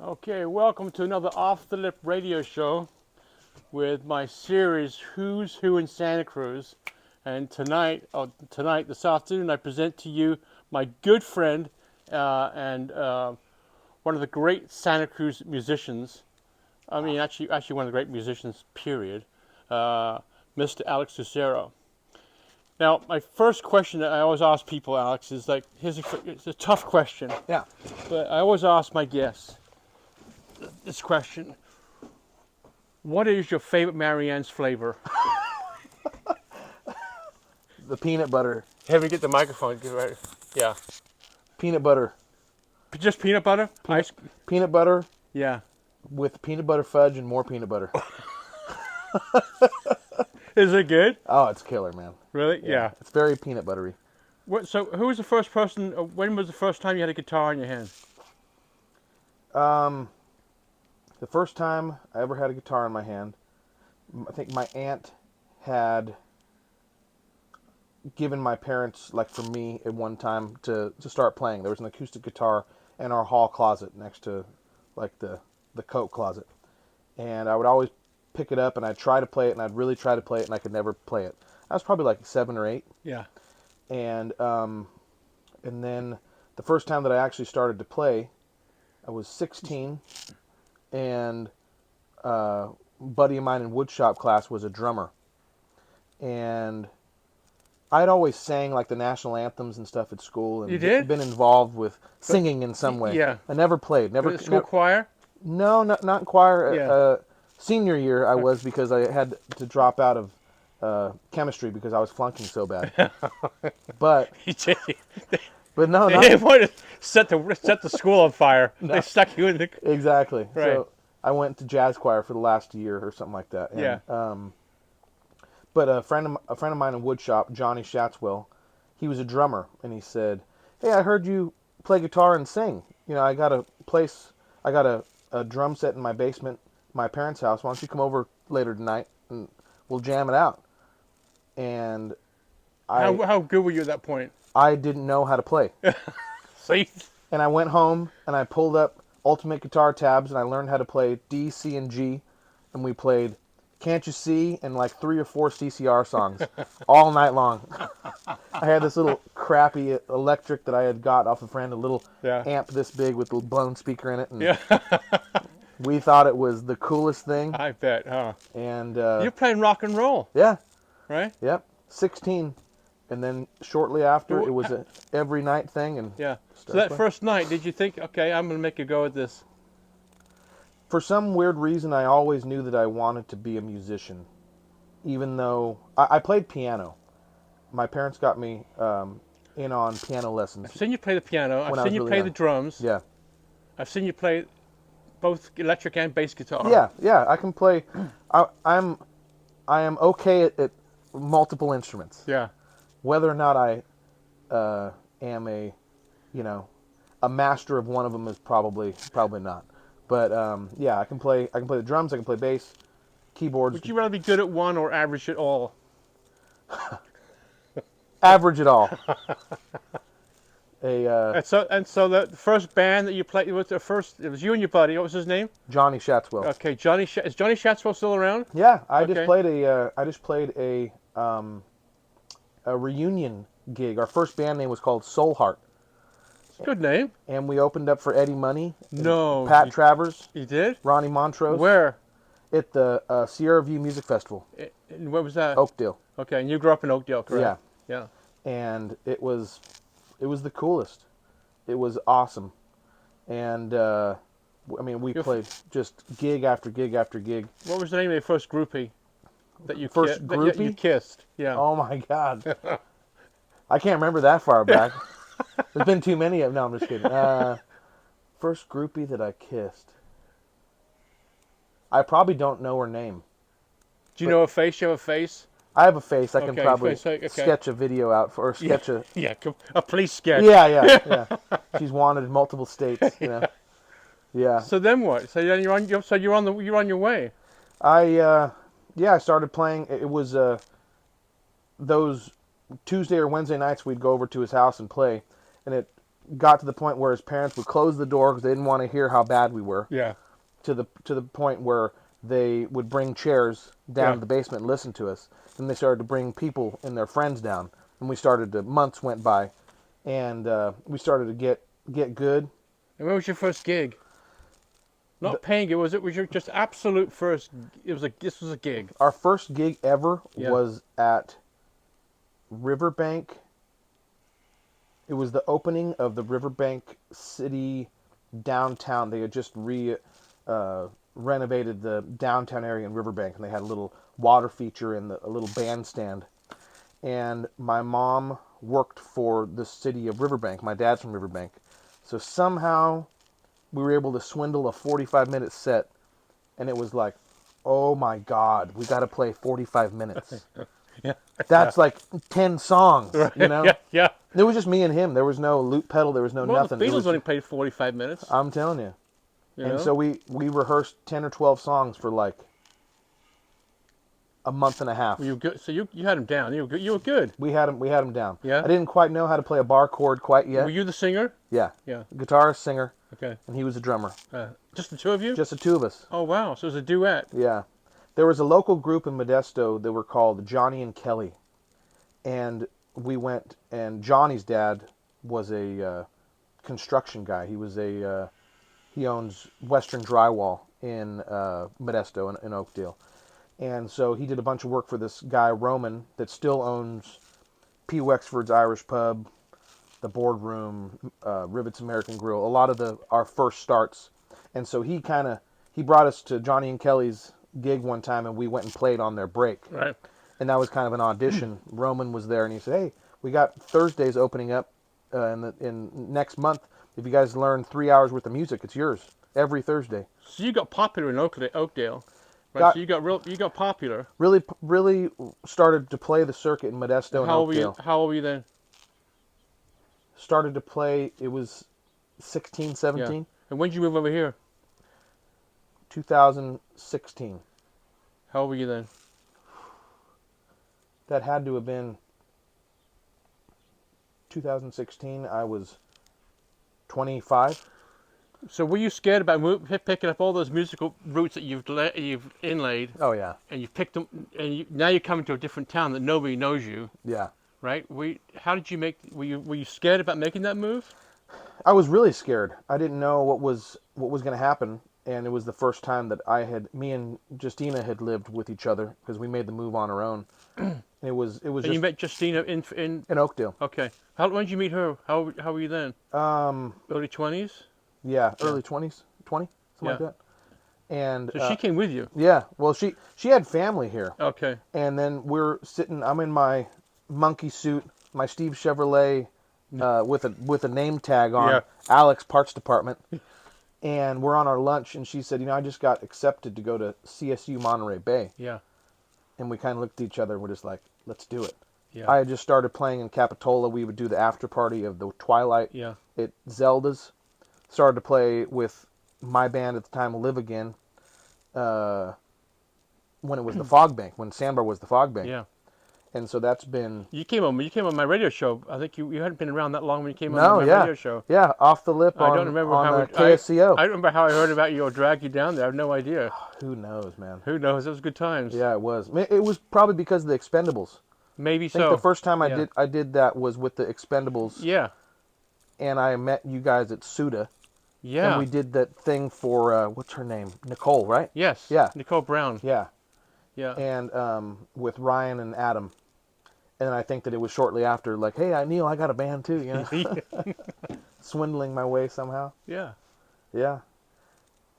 Okay, welcome to another Off the Lip radio show with my series Who's Who in Santa Cruz. And tonight, this afternoon, I present to you my good friend and one of the great Santa Cruz musicians. I mean, actually one of the great musicians, period, Mr. Alex Lucero. Now, my first question that I always ask people, Alex, is like, it's a tough question, Yeah. but I always ask my guests this question. What is your favorite Marianne's flavor? The peanut butter. Have me get the microphone. Get right. Yeah. Peanut butter. Just peanut butter? Peanut butter Yeah. with peanut butter fudge and more peanut butter. Is it good? Oh, it's killer, man. Really? Yeah. It's very peanut buttery. So who was the first person, when was the first time you had a guitar in your hand? The first time I ever had a guitar in my hand, I think my aunt had given my parents, like for me, at one time to start playing. There was an acoustic guitar in our hall closet next to like the coat closet. And I would always pick it up and I'd try to play it and I'd really try to play it and I could never play it. I was probably like 7 or 8. Yeah. And then the first time that I actually started to play, I was 16, and a buddy of mine in woodshop class was a drummer. And I'd always sang like the national anthems and stuff at school, and You did? been involved with singing in some way. Yeah. I never played. The school choir? No, not in choir. Yeah. Senior year I was, because I had to drop out of chemistry because I was flunking so bad. But You did. no, They not didn't want to set the school on fire. No. They stuck you in the... exactly. Right. So I went to jazz choir for the last year or something like that. And, Yeah. But a friend of mine in woodshop, Johnny Shatswell, he was a drummer, and he said, "Hey, I heard you play guitar and sing. You know, I got a drum set in my basement, my parents' house. Why don't you come over later tonight and we'll jam it out?" And How good were you at that point? I didn't know how to play. See? And I went home and I pulled up Ultimate Guitar tabs and I learned how to play D, C, and G. And we played Can't You See and like 3 or 4 CCR songs all night long. I had this little crappy electric that I had got off a friend, a little amp this big with a little blown speaker in it. And we thought it was the coolest thing. I bet, huh? And You're playing rock and roll, yeah, right? yep, 16. And then shortly after, it was a every night thing. And Yeah. So that first night, did you think, okay, I'm going to make a go at this? for some weird reason, I always knew that I wanted to be a musician, even though I played piano. My parents got me in on piano lessons. I've seen you play the piano. I've seen you really play young. the drums. Yeah, I've seen you play both electric and bass guitar. yeah, I can play. I am okay at multiple instruments. Yeah. Whether or not I am a master of one of them is probably not. But yeah, I can play the drums. I can play bass, keyboards. Would you rather be good at one or average at all? Average it all. And so the first band that you played was it was you and your buddy. What was his name? Johnny Shatswell. Okay, is Johnny Shatswell still around? Yeah, I Okay. just played a reunion gig. Our first band name was called Soul Heart, Good name. and we opened up for Eddie Money, No. Pat Travers, You did? Ronnie Montrose. Where? At the Sierra View Music Festival, Where was that? Oakdale. Okay, and you grew up in Oakdale, correct? Yeah. And it was the coolest. It was awesome, and I mean, we played just gig after gig after gig. What was the name of your first groupie that you First that groupie? you kissed? Yeah. Oh my God, I can't remember that far back. There's been too many of. No, I'm just kidding. First groupie that I kissed. I probably don't know her name. Do you know a face? You have a face? I have a face. I can Okay, probably okay. sketch a video out for, or sketch a. Yeah, a police sketch. Yeah. She's wanted in multiple states. You know. Yeah. So then what? So then you're on your way. I started playing. It was those Tuesday or Wednesday nights we'd go over to his house and play, and got to the point where his parents would close the door because they didn't want to hear how bad we were. Yeah. To the point where they would bring chairs down to the basement and listen to us. Then they started to bring people and their friends down, and months went by, and we started to get good. And when was your first gig? Not paying it, was it? Was your just absolute first? This was a gig. Our first gig ever was at Riverbank. It was the opening of the Riverbank City downtown. They had just renovated the downtown area in Riverbank, and they had a little water feature and a little bandstand. And my mom worked for the city of Riverbank. My dad's from Riverbank. So somehow we were able to swindle a 45-minute set, and it was like, oh my God, we got to play 45 minutes. Yeah. That's like 10 songs, you know? Yeah. It was just me and him. There was no loop pedal. There was no nothing. The Beatles only played 45 minutes. I'm telling you. You and know? so we rehearsed 10 or 12 songs for like a month and a half. Well, you good? So you had him down. You were good. You were good. We had him down. Yeah. I didn't quite know how to play a bar chord quite yet. Were you the singer? Yeah. Yeah. Guitarist, singer, Okay. and he was a drummer. Just the two of you? Just the two of us. Oh wow! So it was a duet. Yeah. There was a local group in Modesto that were called Johnny and Kelly, and we went. And Johnny's dad was a construction guy. He owns Western Drywall in Modesto in Oakdale. And so he did a bunch of work for this guy, Roman, that still owns P. Wexford's Irish Pub, the Boardroom, Rivet's American Grill, a lot of our first starts. And so he brought us to Johnny and Kelly's gig one time, and we went and played on their break. Right. And that was kind of an audition. Roman was there, and he said, hey, we got Thursdays opening up in next month. If you guys learn 3 hours worth of music, it's yours every Thursday. So you got popular in Oakdale, right? So you got popular. Really started to play the circuit in Modesto and Oakdale. How old were you then? Started to play. It was 16, 17. Yeah. And when did you move over here? 2016. How old were you then? That had to have been 2016. I was 25. So were you scared about picking up all those musical roots that you've inlaid? Oh yeah. And you've picked them, and now you're coming to a different town that nobody knows you. Yeah. Right? How did you make? Were you scared about making that move? I was really scared. I didn't know what was going to happen, and it was the first time that me and Justina had lived with each other because we made the move on our own. And it was And just you met Justina in Oakdale. Okay. When did you meet her? How were you then? Early 20s. Yeah, early 20s, 20, something like Yeah. that. And So she came with you. yeah, well, she had family here. Okay. And then I'm in my monkey suit, my Steve Chevrolet, with a name tag on, Yeah. Alex Parts Department. And we're on our lunch, and she said, I just got accepted to go to CSU Monterey Bay. Yeah. And we kind of looked at each other, and we're just like, let's do it. Yeah. I had just started playing in Capitola. We would do the after party of the Twilight Yeah. at Zelda's. Started to play with my band at the time, Live Again, when it was the Fog Bank, when Sandbar was the Fog Bank. Yeah. And so that's been... You came on my radio show. I think you hadn't been around that long when you came on my radio show. Yeah, off the lip I don't remember how KSCO. I don't remember how I heard about you or dragged you down there. I have no idea. Who knows, man? Who knows? It was good times. Yeah, it was. It was probably because of the Expendables. Maybe I think the first time I did that was with the Expendables. Yeah. And I met you guys at Suda. Yeah. And we did that thing for, what's her name? Nicole, right? Yes. Yeah. Nicole Brown. Yeah. Yeah. And with Ryan and Adam. And I think that it was shortly after, like, hey, Neil, I got a band too, you know? Swindling my way somehow. Yeah. Yeah.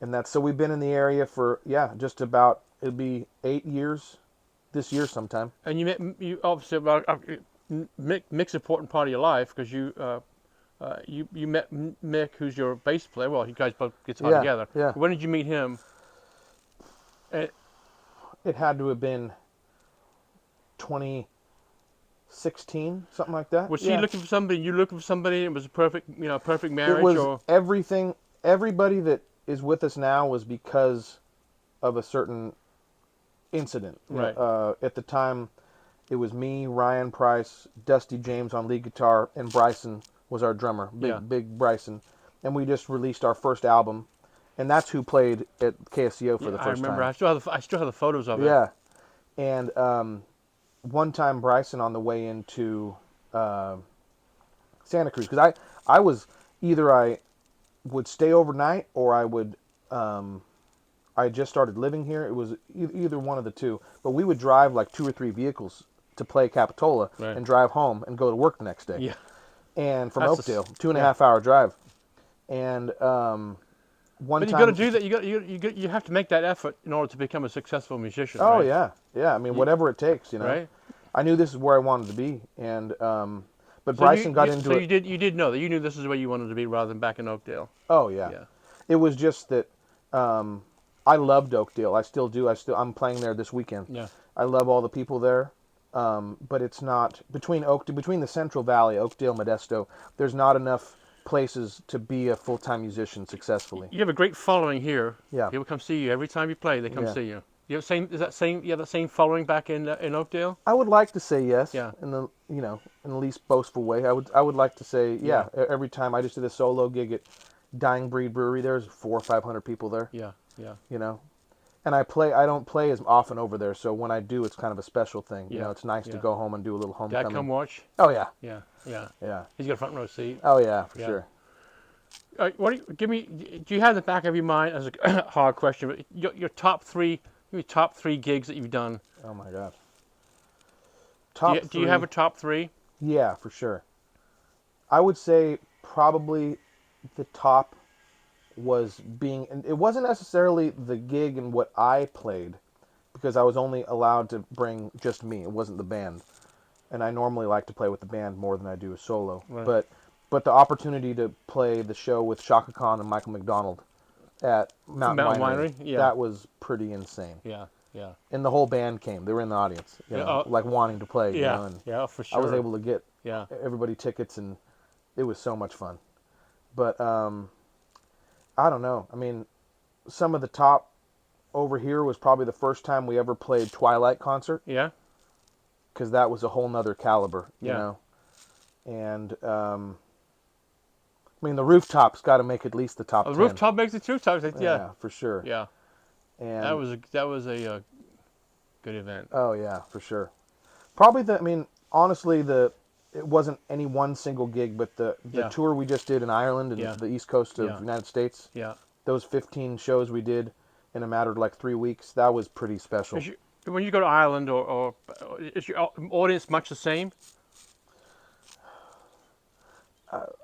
And so we've been in the area for, just about, it'll be 8 years this year sometime. And you obviously, Mick's an important part of your life because you met Mick, who's your bass player. Well, you guys both guitar together. Yeah. When did you meet him? It had to have been 2016, something like that. Was he looking for somebody? You looking for somebody? It was a perfect marriage. It was everything. Everybody that is with us now was because of a certain incident. Right. At the time, it was me, Ryan Price, Dusty James on lead guitar, and Bryson was our drummer, Yeah. big Bryson, and we just released our first album, and that's who played at KSCO for Yeah, the I first remember. time. I still have the photos of it. Yeah, and one time Bryson on the way into Santa Cruz, because I was either I would stay overnight or I would I just started living here. It was either one of the two, but we would drive like 2 or 3 vehicles to play Capitola Right. and drive home and go to work the next day. Yeah. And from That's Oakdale, a, two and a yeah. half hour drive. And one But you got to time, do that. You have to make that effort in order to become a successful musician. oh Right? yeah. I mean, whatever it takes, you know. Right. I knew this is where I wanted to be, and but So Bryson got into so it. you did know that you knew this is where you wanted to be rather than back in Oakdale. Oh yeah. Yeah. It was just that I loved Oakdale. I still do. I'm playing there this weekend. Yeah. I love all the people there. But it's not between the Central Valley, Oakdale, Modesto. There's not enough places to be a full-time musician successfully. You have a great following here. Yeah. People come see you every time you play. They come Yeah. see you. You have that same following back in Oakdale? I would like to say yes. Yeah. In the in the least boastful way. I would like to say yeah. Every time I just did a solo gig at Dying Breed Brewery, there's 400 or 500 people there. Yeah. Yeah. You know. And I don't play as often over there, so when I do, it's kind of a special thing. You Yeah, know, it's nice to yeah. go home and do a little homecoming. Dad come watch? Oh yeah, Yeah. Yeah. yeah. He's got a front row seat. Oh yeah, for Yeah. sure. Give me? Do you have in the back of your mind as a hard question? But your top three gigs that you've done. Oh my God. Do you have a top three? Yeah, for sure. I would say probably the top was being, and it wasn't necessarily the gig and what I played, because I was only allowed to bring just me. It wasn't the band, and I normally like to play with the band more than I do a solo. Right. But the opportunity to play the show with Shaka Khan and Michael McDonald at Mountain Winery, Yeah. that was pretty insane. Yeah. Yeah. And the whole band came. They were in the audience, like wanting to play. Yeah. You know, and Yeah. For sure. I was able to get Yeah. everybody tickets, and it was so much fun. But I don't know. I mean, some of the top over here was probably the first time we ever played Twilight concert, Yeah. because that was a whole nother caliber, you Yeah. know. And I mean, the Rooftop's got to make at least the top 10. The Rooftop makes it 2 times. Yeah. For sure. Yeah. And That was a good event. oh yeah, for sure. Probably I mean, honestly, it wasn't any one single gig, but the Yeah. tour we just did in Ireland and Yeah. the East Coast of Yeah. the United States, Yeah. those 15 shows we did in a matter of like 3 weeks, that was pretty special. When you go to Ireland, or is your audience much the same?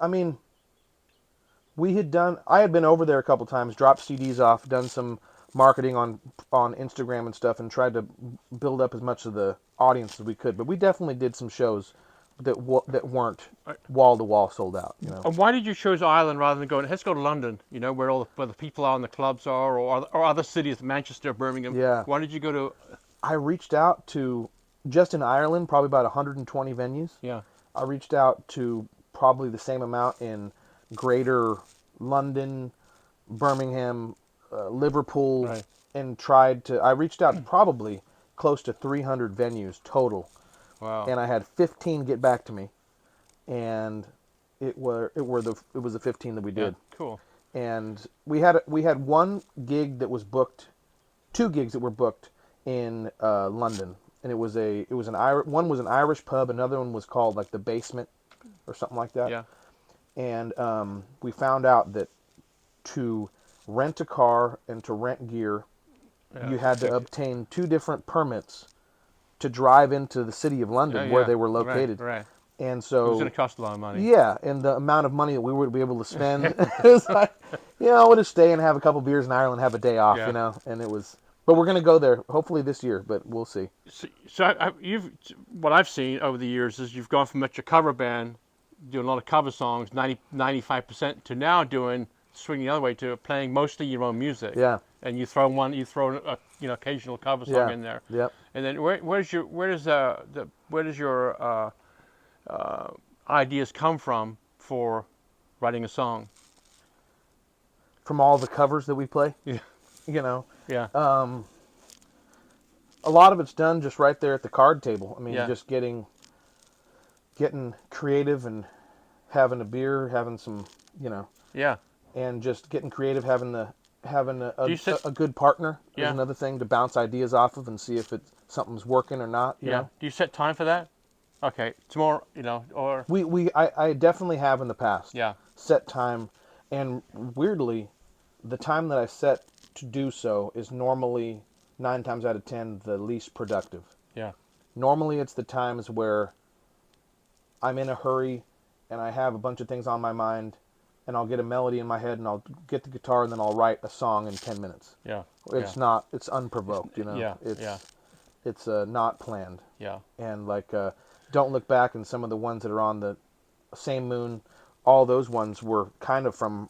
I mean, I had been over there a couple times, dropped CDs off, done some marketing on Instagram and stuff, and tried to build up as much of the audience as we could. But we definitely did some shows that weren't wall to wall sold out. You know. And why did you choose Ireland rather than let's go to London? You know, where where the people are and the clubs are, or other cities, Manchester, Birmingham. Yeah. Why did you go to? I reached out to, just in Ireland, probably about 120 venues. Yeah. I reached out to probably the same amount in Greater London, Birmingham, Liverpool, Right. and I reached out to probably close to 300 venues total. Wow. And I had 15 get back to me, and it was the 15 that we did. Yeah, cool. And we had one gig that was booked, 2 gigs that were booked in London, and one was an Irish pub, another one was called like the Basement or something like that. Yeah. And we found out that to rent a car and to rent gear, Yeah. you had to obtain 2 different permits to drive into the city of London where they were located. Right. And It so was going to cost a lot of money. yeah, and the amount of money that we would be able to spend, it was like, we'll just stay and have a couple beers in Ireland, have a day off, Yeah. and it was. But we're going to go there hopefully this year, but we'll see. So what I've seen over the years is you've gone from a cover band, doing a lot of cover songs, 95%, to now swinging the other way to playing mostly your own music. Yeah. And you throw a occasional cover song in there. Yep. And then where does your ideas come from for writing a song? From all the covers that we play, Yeah. Yeah. A lot of it's done just right there at the card table. I mean, Yeah. just getting creative and having a beer, having some, you know, Yeah. and just getting creative, having Do you sit? a good partner is Yeah. another thing to bounce ideas off of and see if something's working or not, you Yeah. know. Do you set time for that? Okay. Tomorrow, or I definitely have in the past yeah. set time, and weirdly, the time that I set to do so is normally 9 times out of 10 the least productive. Yeah. Normally, it's the times where I'm in a hurry and I have a bunch of things on my mind, and I'll get a melody in my head and I'll get the guitar and then I'll write a song in 10 minutes. Yeah. Yeah. It's unprovoked, you know. Yeah. Yeah. It's not planned. Yeah. And like Don't Look Back and some of the ones that are on the Same Moon, all those ones were kind of from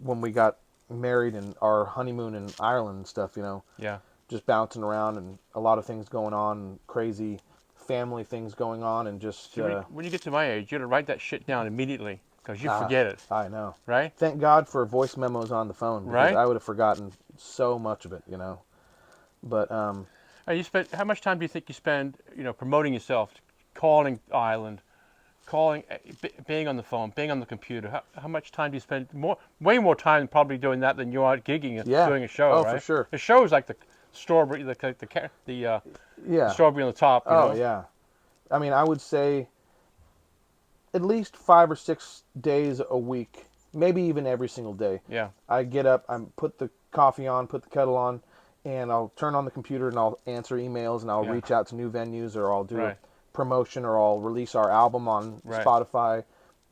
when we got married and our honeymoon in Ireland and stuff, you know. Yeah. Just bouncing around and a lot of things going on, and crazy family things going on, and just See, when you get to my age, you gotta write that shit down immediately because you ah, forget it, I know. right? Thank God for voice memos on the phone, because Right? I would have forgotten so much of it, you know. But And you spend how much time do you think you spend, promoting yourself, calling Ireland, being on the phone, being on the computer? How much time do you spend? Way more time probably doing that than you are gigging and yeah, doing a show, oh right? for sure, The show is like the strawberry, yeah, strawberry on the top. oh yeah. I mean, I would say at least 5 or 6 days a week, maybe even every single day. Yeah. I get up, I put the coffee on, put the kettle on, and I'll turn on the computer and I'll answer emails and I'll Yeah. reach out to new venues, or I'll do Right. a promotion, or I'll release our album on Right. Spotify,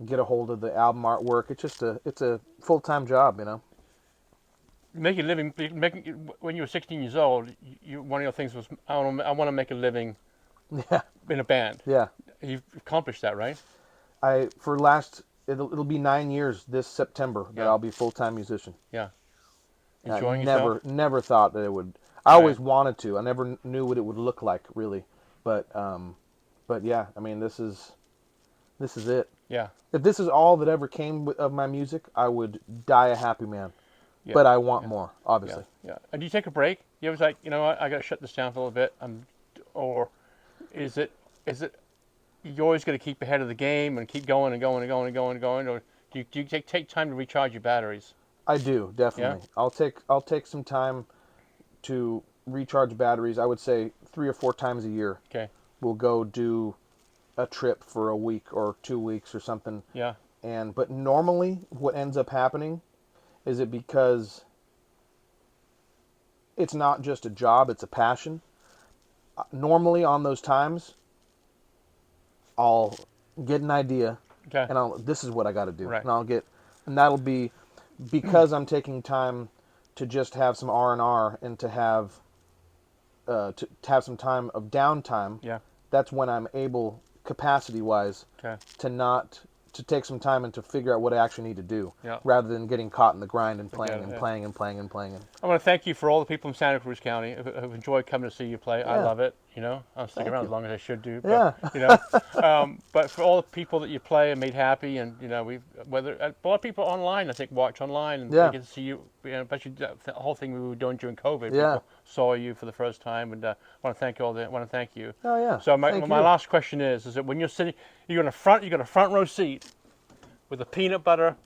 get a hold of the album artwork. It's a full-time job, you know. Making a living, when you were 16 years old, one of your things was I want to make a living Yeah, in a band. yeah. You've accomplished that, right? It'll be 9 years this September that Yeah. I'll be full-time musician. Yeah. And Enjoying I yourself. never thought that it would. I Right. always wanted to. I never knew what it would look like, really. But yeah, I mean, this is it. Yeah. If this is all that ever came of my music, I would die a happy man. Yeah. But I want Yeah. more, Yeah. obviously. Yeah. And do you take a break? You ever like, you know what, I got to shut this down for a little bit, or is it you always got to keep ahead of the game and keep going and going and going and going and going, or do you take time to recharge your batteries? I do, definitely. Yeah? I'll take some time to recharge batteries. I would say 3 or 4 times a year. Okay. We'll go do a trip for a week or 2 weeks or something. Yeah. But normally what ends up happening is it because it's not just a job, it's a passion. Normally on those times, I'll get an idea Okay. and this is what I got to do. Right. And that'll be because I'm taking time to just have some R&R and to have some time of downtime. Yeah. That's when I'm able, capacity wise, Okay. to take some time and to figure out what I actually need to do, Yeah. rather than getting caught in the grind and playing Forget it, and yeah. playing and playing and playing. I want to thank you for all the people in Santa Cruz County who've enjoyed coming to see you play. I Yeah. love it. I'll stick Thank around you. as long as I should do. Yeah. But, but for all the people that you play and made happy, and a lot of people online, I think, watch online and Yeah. they get to see you. Especially the whole thing we were doing during COVID. Yeah. People saw you for the first time, and I want to thank you all. Want to thank you. Oh yeah. So my Thank my you. last question is that when you're sitting, you got a front row seat with a peanut butter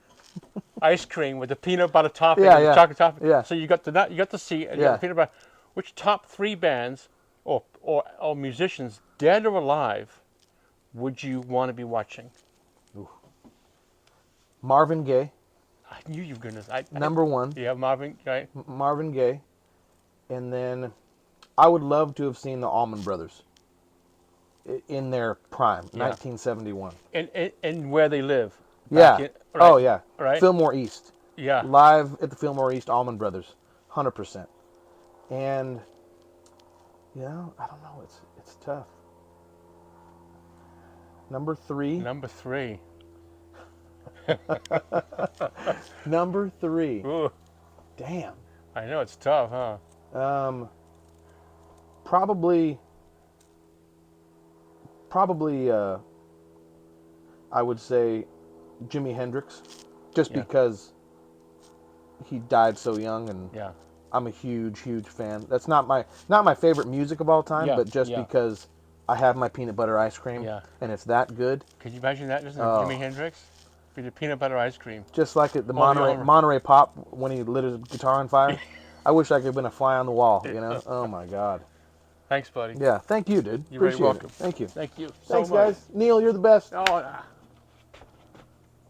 ice cream with the peanut butter topping Yeah, and yeah. the chocolate topping. Yeah. So you got the seat and you got Yeah. the peanut butter. Which top 3 bands or musicians, dead or alive, would you want to be watching? Marvin Gaye, I knew you were gonna. number one. Yeah, Marvin, right? Marvin Gaye, and then I would love to have seen the Allman Brothers in their prime, Yeah. 1971. And where they live. Yeah. Right? Oh yeah. Right. Fillmore East. Yeah. Live at the Fillmore East Allman Brothers, 100%. And I don't know. It's tough. Number 3. Number 3. Number 3. Ooh, Damn. I know it's tough, huh? Probably. I would say Jimi Hendrix, just Yeah. because he died so young, and Yeah. I'm a huge fan. That's not my favorite music of all time, Yeah, but just yeah. because I have my peanut butter ice cream, Yeah. and it's that good. Could you imagine that? Just Oh. Jimi Hendrix? be the peanut butter ice cream. Just like at the All the over. Monterey Pop when he lit his guitar on fire. I wish I could have been a fly on the wall, you know? Oh, my God. Thanks, buddy. Yeah, thank you, dude. You're very Appreciate welcome. it. Thank you. Thank you so Thanks, much. guys. Neil, you're the best. Oh,